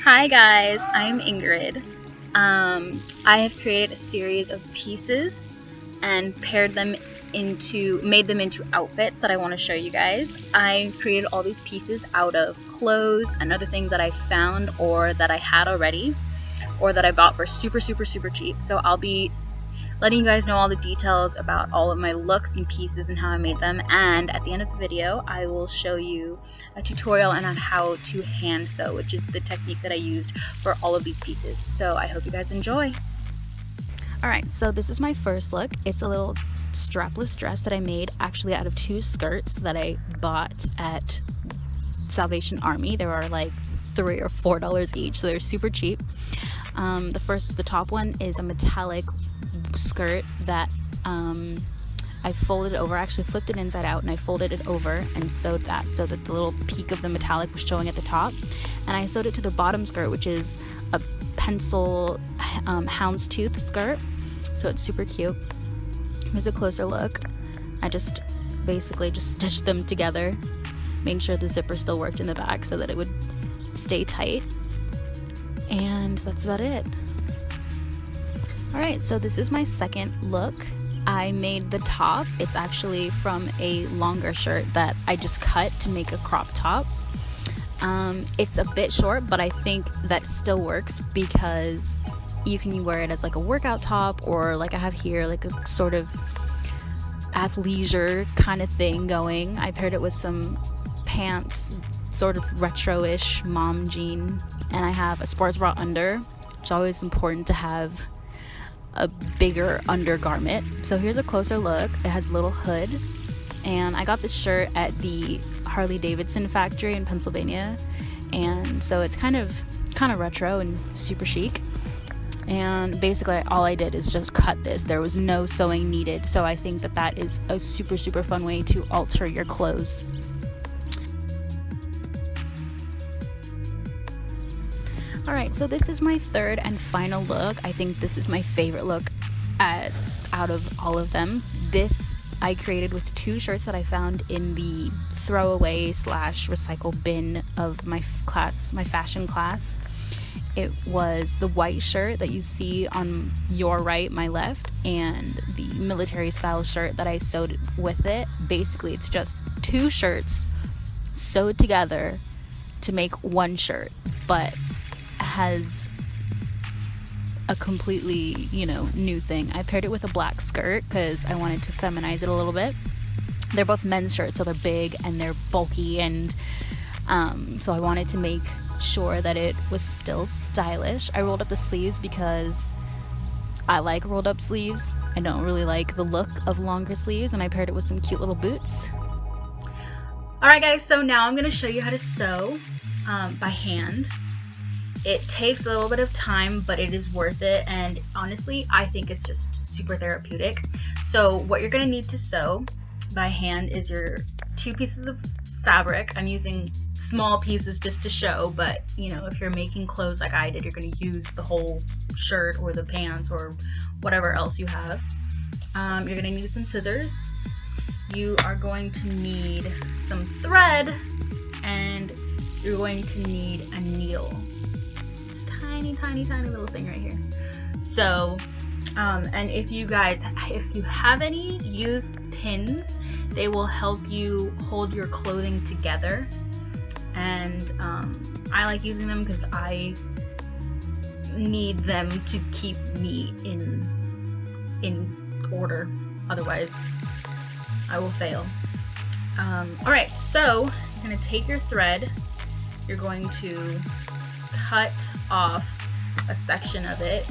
Hi guys, I'm Ingrid. I have created a series of pieces and made them into outfits that I want to show you guys. I created all these pieces out of clothes and other things that I found or that I had already or that I bought for super cheap. So I'll be letting you guys know all the details about all of my looks and pieces and how I made them, and at the end of the video I will show you a tutorial on how to hand sew, which is the technique that I used for all of these pieces. So I hope you guys enjoy. Alright, so this is my first look. It's a little strapless dress that I made actually out of two skirts that I bought at Salvation Army. They were like $3 or $4 each, so they're super cheap. The top one is a metallic skirt that I folded over. I actually flipped it inside out and I folded it over and sewed that so that the little peak of the metallic was showing at the top. And I sewed it to the bottom skirt, which is a pencil houndstooth skirt, so it's super cute. Here's a closer look. I just basically stitched them together, made sure the zipper still worked in the back so that it would stay tight, and that's about it. Alright, so this is my second look. I made the top. It's actually from a longer shirt that I just cut to make a crop top. It's a bit short, but I think that still works because you can wear it as like a workout top, or like I have here, like a sort of athleisure kind of thing going. I paired it with some pants, sort of retro-ish mom jean, and I have a sports bra under, which is always important to have a bigger undergarment. So here's a closer look. It has a little hood, and I got this shirt at the Harley Davidson factory in Pennsylvania, and so it's kind of retro and super chic. And basically all I did is just cut this. There was no sewing needed, so I think that is a super fun way to alter your clothes. Alright, so this is my third and final look. I think this is my favorite look out of all of them. This I created with two shirts that I found in the throwaway / recycle bin of my fashion class. It was the white shirt that you see on your right, my left, and the military style shirt that I sewed with it. Basically, it's just two shirts sewed together to make one shirt, but has a completely, new thing. I paired it with a black skirt because I wanted to feminize it a little bit. They're both men's shirts, so they're big and they're bulky, and so I wanted to make sure that it was still stylish. I rolled up the sleeves because I like rolled up sleeves. I don't really like the look of longer sleeves, and I paired it with some cute little boots. Alright guys, so now I'm going to show you how to sew by hand. It takes a little bit of time, but it is worth it, and honestly I think it's just super therapeutic. So what you're going to need to sew by hand is your two pieces of fabric. I'm using small pieces just to show, but if you're making clothes like I did, you're going to use the whole shirt or the pants or whatever else you have. You're going to need some scissors. You are going to need some thread, and you're going to need a needle. This tiny little thing right here. So and if you have any, use pins. They will help you hold your clothing together, and I like using them because I need them to keep me in order, otherwise I will fail. Alright, so you're going to take your thread, you're going to cut off a section of it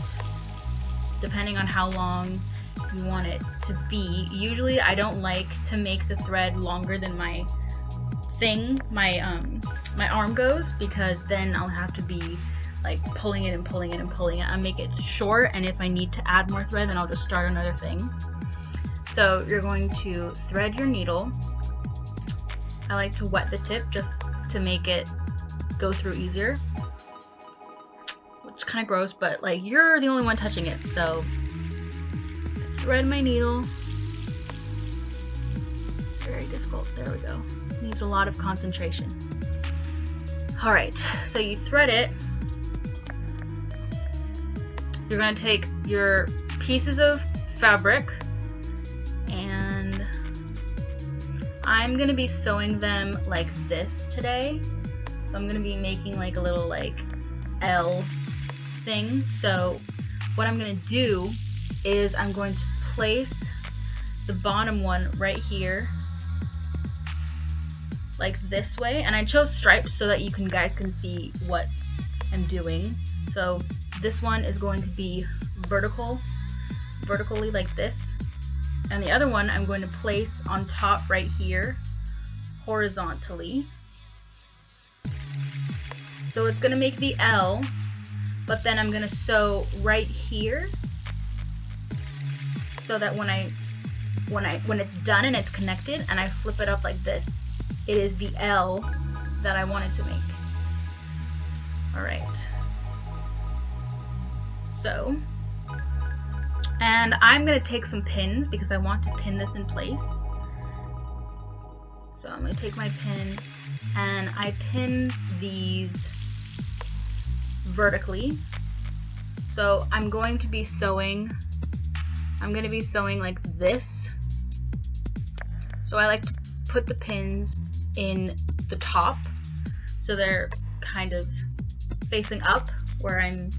depending on how long you want it to be. Usually I don't like to make the thread longer than my arm goes, because then I'll have to be like pulling it. I make it short, and if I need to add more thread, then I'll just start another thing. So you're going to thread your needle. I like to wet the tip just to make it go through easier, which is kind of gross, but like you're the only one touching it. So thread my needle. It's very difficult. There we go. Needs a lot of concentration. Alright, so you thread it, you're going to take your pieces of fabric, and I'm going to be sewing them like this today. So I'm going to be making like a little like L thing. So what I'm going to do is I'm going to place the bottom one right here like this way, and I chose stripes so that you guys can see what I'm doing. So this one is going to be vertically like this, and the other one I'm going to place on top right here horizontally. So it's going to make the L, but then I'm going to sew right here so that when it's done and it's connected and I flip it up like this, it is the L that I wanted to make. Alright. So, and I'm going to take some pins because I want to pin this in place. So I'm going to take my pin and I pin these vertically. So I'm going to be sewing like this. So I like to put the pins in the top so they're kind of facing up where I'm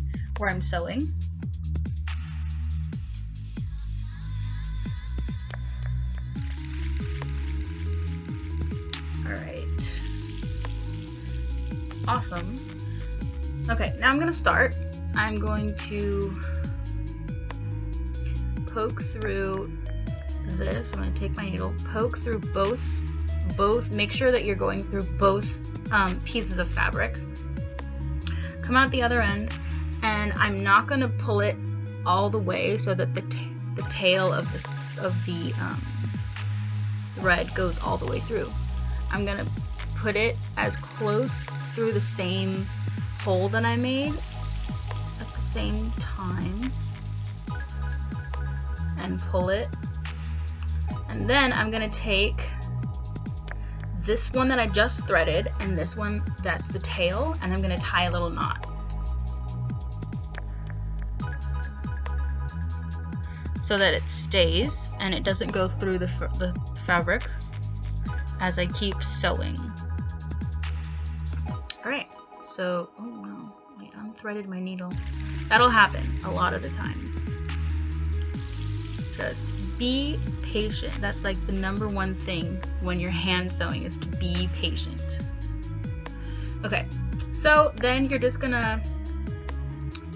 sewing. Alright. Awesome. Okay, now I'm gonna start. I'm going to poke through this. I'm going to take my needle, poke through both, make sure that you're going through both pieces of fabric. Come out the other end, and I'm not going to pull it all the way so that the tail of the thread goes all the way through. I'm going to put it as close through the same hole that I made at the same time and pull it. And then I'm going to take this one that I just threaded and this one that's the tail, and I'm going to tie a little knot. So that it stays and it doesn't go through the fabric as I keep sewing. Alright, so, oh no, I unthreaded my needle. That'll happen a lot of the times. Just be patient. That's like the number one thing when you're hand sewing, is to be patient. Okay, so then you're just gonna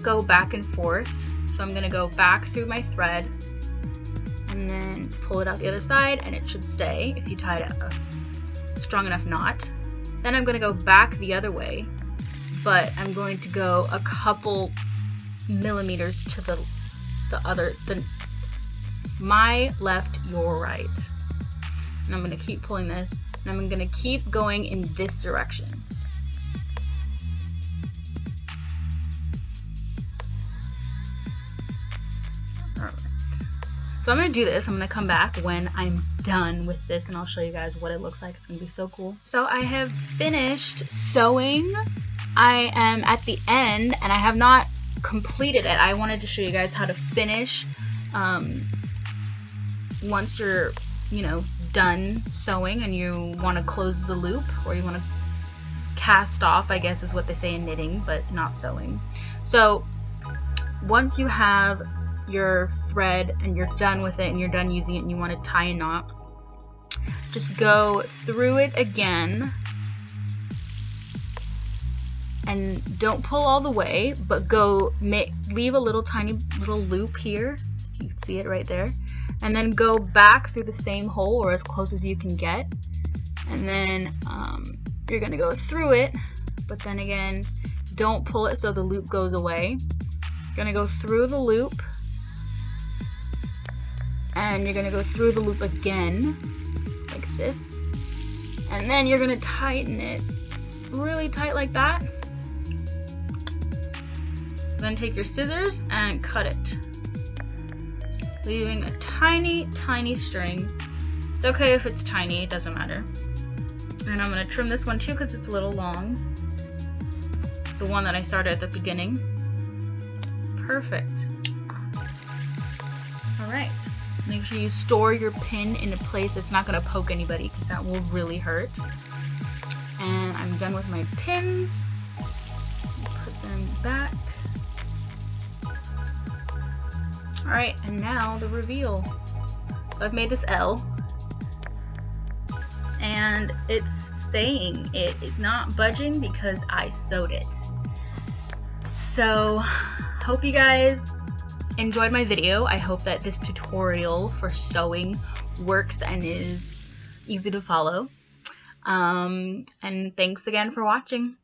go back and forth. So I'm gonna go back through my thread and then pull it out the other side, and it should stay if you tied a strong enough knot. Then I'm gonna go back the other way, but I'm going to go a couple millimeters to my left, your right. And I'm going to keep pulling this, and I'm going to keep going in this direction. Alright. So I'm going to do this. I'm going to come back when I'm done with this, and I'll show you guys what it looks like. It's going to be so cool. So I have finished sewing. I am at the end, and I have not completed it. I wanted to show you guys how to finish once you're, done sewing and you want to close the loop, or you want to cast off, I guess is what they say in knitting, but not sewing. So once you have your thread and you're done with it and you're done using it and you want to tie a knot, just go through it again and don't pull all the way, but leave a little tiny little loop here. You can see it right there. And then go back through the same hole, or as close as you can get. And then you're going to go through it, but then again, don't pull it so the loop goes away. You're going to go through the loop, and you're going to go through the loop again, like this. And then you're going to tighten it really tight like that. Then take your scissors and cut it, leaving a tiny, tiny string. It's okay if it's tiny, it doesn't matter. And I'm going to trim this one too because it's a little long. The one that I started at the beginning. Perfect. Alright, make sure you store your pin in a place that's not going to poke anybody, because that will really hurt. And I'm done with my pins. Put them back. Alright, and now the reveal. So I've made this L, and it's staying. It is not budging because I sewed it. So, hope you guys enjoyed my video. I hope that this tutorial for sewing works and is easy to follow. And thanks again for watching.